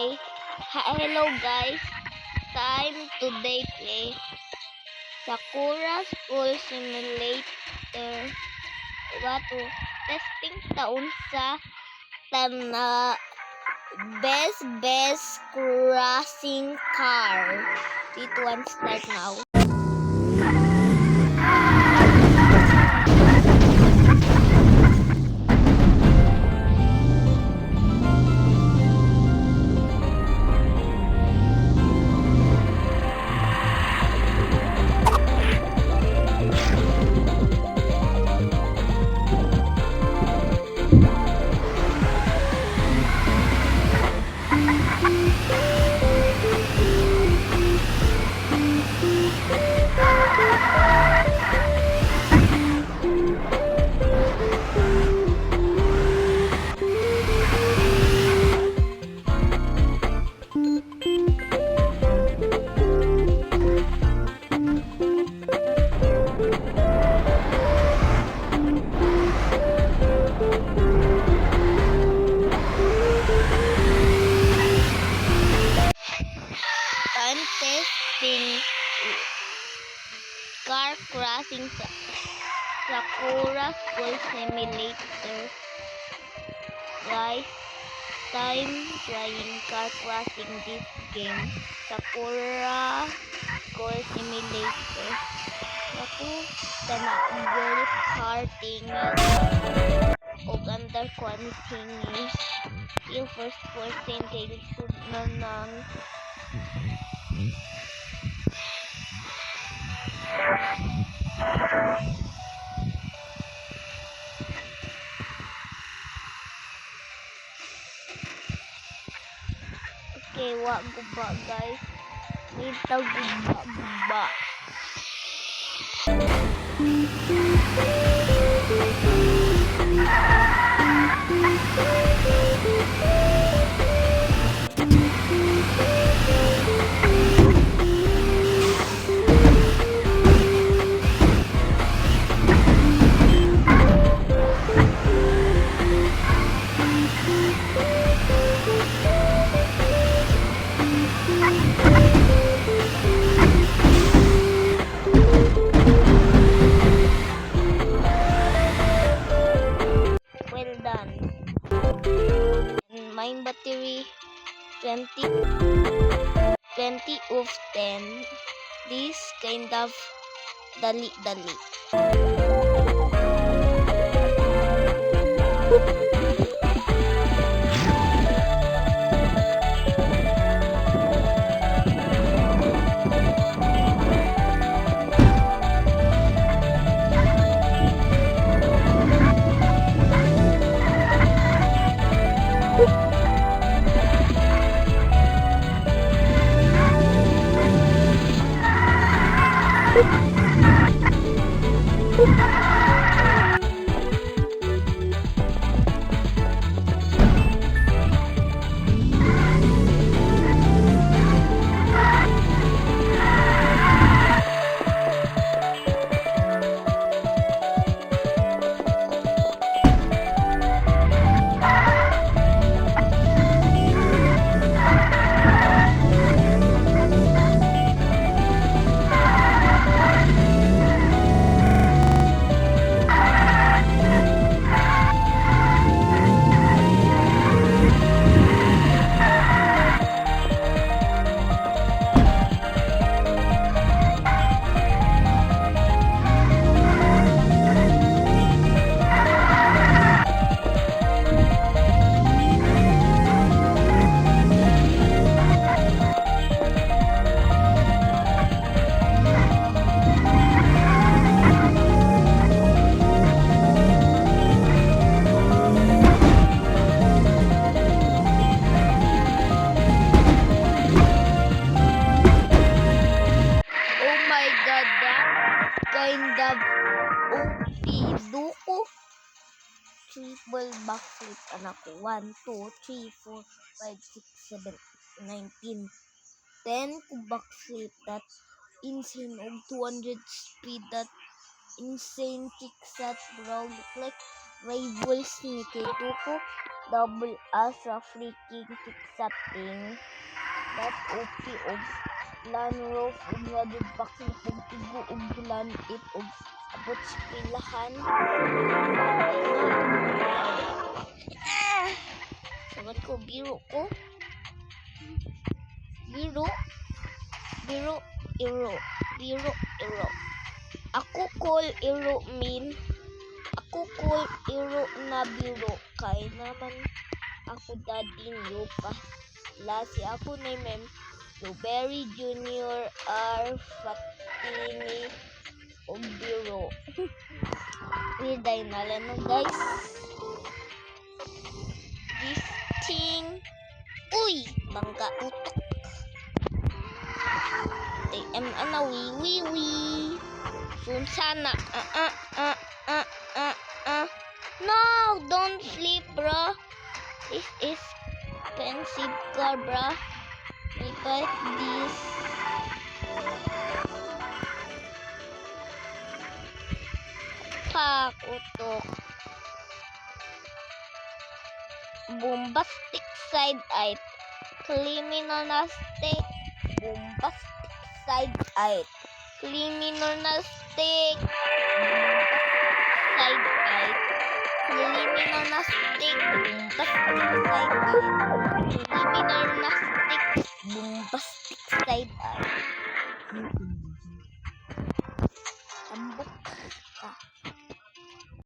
play. Hello guys, time today play Sakura School Simulator. Wato testing taon sa tana best crossing car. It one start now. Testing car crossing sa Sakura School Simulator. Guys, time trying car crossing this game. Sakura School Simulator. Ako, tanang karting o under continuous. Yung first person kayo should na okay, wag guba guys. Nita guba. Main battery 20 of 10. This kind of dali. Kind of OP duko triple backflip anak ko 1, 2, 3, 4, 5, 6, 7, 19 10 ko backflip that insane og 200 speed that insane kick that bro look like rivals ni kay duko double asa freaking kick sa ting. That OP og lan roof og radid vaccine og tigo og bulan it og abot sa pilahan. Sabat ko, biro ko. Biro, iro. Ako call iro mean. Ako call iro na biro. Kay naman ako daddy niyo pa. Lasi ako ni Mem. Blueberry Junior R. Fatini og biro. Widay na lang no, guys. This thing. Uy! Bangka utok. TM ana wee. Soon sana. No! Don't sleep, bro. This is expensive car, bro. I buy this. Pak utok. Bombastic side eye. Criminal na stick. Bombastic side eye. Criminal na stick. Side eye. Criminal na stick. Bombastic side eye.